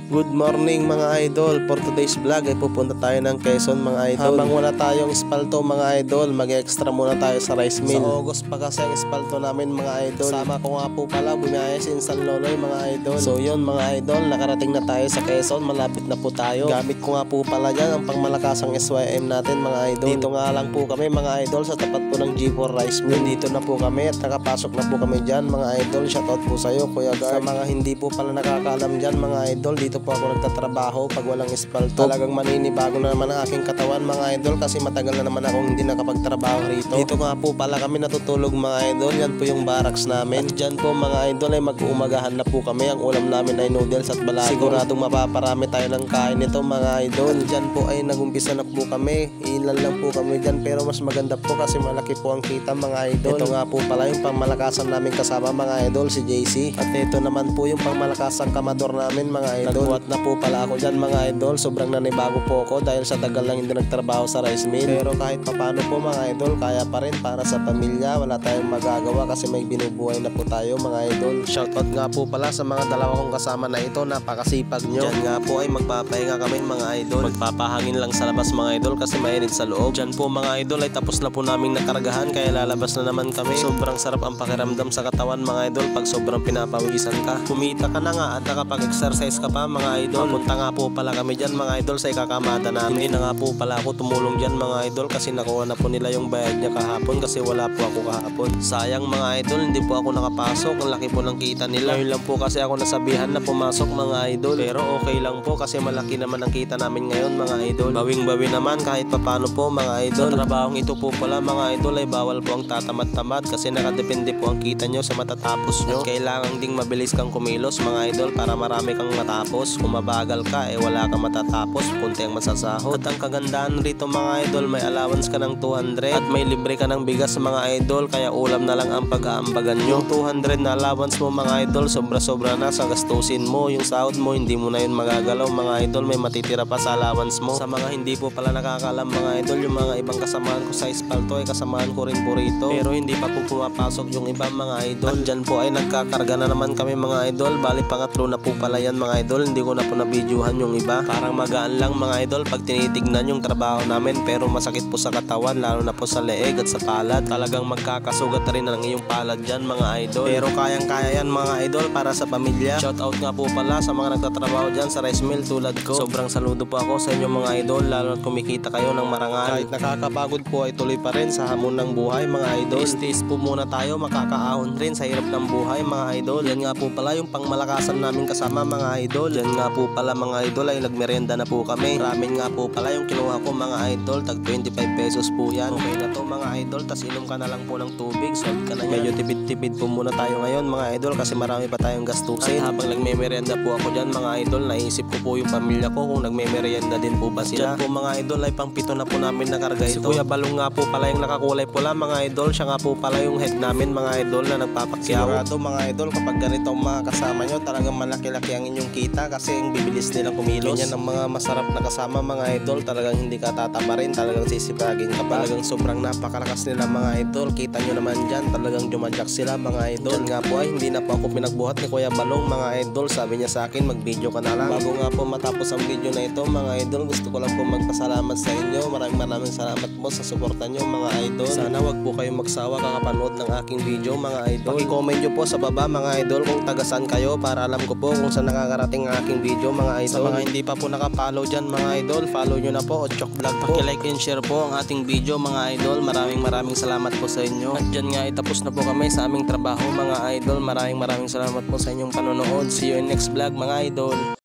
Good morning mga idol. For today's vlog ay pupunta tayo ng Quezon mga idol. Habang wala tayong espalto mga idol, mag-extra muna tayo sa rice mill. Sa August pa kasi ang espalto namin mga idol. Sama ko nga po pala bumiyaya si Insan Loloy mga idol. So yun mga idol, nakarating na tayo sa Quezon. Malapit na po tayo. Gamit ko nga po pala dyan ang pangmalakasang SYM natin mga idol. Dito nga lang po kami mga idol sa tapat po ng G4 rice mill. Dito na po kami at nakapasok na po kami dyan mga idol. Shoutout po sa'yo Kuya Guard. Sa mga hindi po pala nakakaalam dyan mga idol, dito po ako nagtatrabaho pag walang espalto. Talagang maninibago na naman ang aking katawan mga idol kasi matagal na naman akong hindi nakapagtrabaho rito. Dito nga po pala kami natutulog mga idol. Yan po yung barracks namin. At dyan po mga idol ay mag-uumagahan na po kami. Ang ulam namin ay noodles at balago. Siguradong mapaparami tayo ng kain nito mga idol. At dyan po ay nagumpisa na po kami. Ilan lang po kami dyan pero mas maganda po kasi malaki po ang kita mga idol. Ito nga po pala yung pangmalakasan namin kasama mga idol, si JC. At ito naman po yung pangmalakasang kamador namin mga idol. Nagbuhat na po pala ako dyan mga idol. Sobrang nanibago po ako dahil sa tagal lang hindi nagtrabaho sa rice mill. Pero kahit papano po mga idol, kaya pa rin para sa pamilya. Wala tayong magagawa kasi may binubuhay na po tayo mga idol. Shoutout nga po pala sa mga dalawa kong kasama na ito. Napakasipag nyo. Dyan nga po ay magpapahinga kami mga idol. Magpapahangin lang sa labas mga idol kasi mainit sa loob. Dyan po mga idol ay tapos na po naming nakargahan kaya lalabas na naman kami. Sobrang sarap ang pakiramdam sa katawan mga idol pag sobrang pinapawisan ka. Kumita ka na nga at nakapag-exercise ka pa mga idol. Punta nga po pala kami dyan mga idol sa ikakamada namin. Hindi na nga po pala ako tumulong dyan mga idol kasi nakuha na po nila yung bayad niya kahapon kasi wala po ako kahapon. Sayang mga idol, hindi po ako nakapasok. Ang laki po ng kita nila. Ngayon lang po kasi ako nasabihan na pumasok mga idol. Pero okay lang po kasi malaki naman ang kita namin ngayon mga idol. Bawing-bawi naman kahit papano po mga idol. Sa trabahong ito po pala mga idol ay bawal po ang tatamad-tamad kasi nakadepende po ang kita nyo sa matatapos nyo. At kailangan ding mabilis kang kumilos mga idol para marami kang matapos. Kung mabagal ka eh wala kang matatapos, punti ang masasahod. At ang kagandahan rito mga idol, may allowance ka ng 200 at may libre ka ng bigas sa mga idol kaya ulam na lang ang pag-aambagan nyo. Yung 200 na allowance mo mga idol, sobra-sobra na sa gastusin mo. Yung sahod mo hindi mo na yun magagalaw mga idol, may matitira pa sa allowance mo. Sa mga hindi po pala nakakaalam mga idol, yung mga ibang kasamaan ko sa espalto ay kasamaan ko rin po rito pero hindi pa po pumapasok yung ibang mga idol. At dyan po ay nagkakarga na naman kami mga idol, bali pangatlo na po pala yan mga idol. Hindi ko na po na-videohan yung iba. Parang magaan lang mga idol pag tinitignan yung trabaho namin pero masakit po sa katawan lalo na po sa leeg at sa palad. Talagang magkakasugat rin ang iyong palad dyan mga idol. Pero kayang-kaya yan mga idol para sa pamilya. Shoutout nga po pala sa mga nagtatrabaho dyan sa rice mill tulad ko. Sobrang saludo po ako sa inyo mga idol lalo na kumikita kayo ng marangal. Kahit nakakapagod po ay tuloy pa rin sa hamon ng buhay mga idol. Tiis po muna tayo, makakaahon rin sa hirap ng buhay mga idol. Yan nga po pala yung pangmalakasan namin kasama mga idol. Yan nga po pala mga idol ay nagmerienda na po kami. Ramen nga po pala yung kinuha ko mga idol, tag 25 pesos po yan. Okay na to mga idol, tas inom ka na lang po ng tubig, solve ka na yan. Medyo tipid-tipid po muna tayo ngayon mga idol kasi marami pa tayong gastusin. At habang nagme-merienda po ako dyan mga idol, naisip ko po yung pamilya ko kung nagme-merienda din po ba sila. Dyan po mga idol ay pang 7 na po namin nakarga ito. Si Kuya Balong nga po pala yung nakakulay pula mga idol, siya nga po pala yung head namin mga idol na nagpapakyaw. Sigurado mga idol kapag ganito ang mga kasama nyo talagang malaki-laki ang inyong kita kasi ang bibilis nilang kumilos. Ganyan ang mga masarap na kasama mga idol, talagang hindi ka tatamarin, talagang sisipagin ka pa. Talagang sobrang napakalakas nila mga idol. Kita nyo naman dyan, talagang jumadyak sila mga idol. Dyan nga po ay hindi na po ako pinagbuhat ni Kuya Balong mga idol. Sabi niya sa akin mag video ka na lang. Bago nga po matapos ang video na ito mga idol, gusto ko lang po magpasalamat sa inyo. Maraming salamat po sa suporta nyo mga idol. Sana wag po kayong magsawa kakapanood ng aking video mga idol. Paki-comment nyo po sa baba mga idol kung tagasan kayo para alam ko po kung saan nakakarating ang aking video mga idol. Sa mga hindi pa po nakapollow dyan mga idol, follow nyo na po Ochok Vlog po. Paki-like and share po ang ating video mga idol. Maraming salamat po sa inyo. At dyan nga itapos na po kami sa aming trabaho mga idol. Maraming salamat po sa inyong panonood. See you in next vlog mga idol.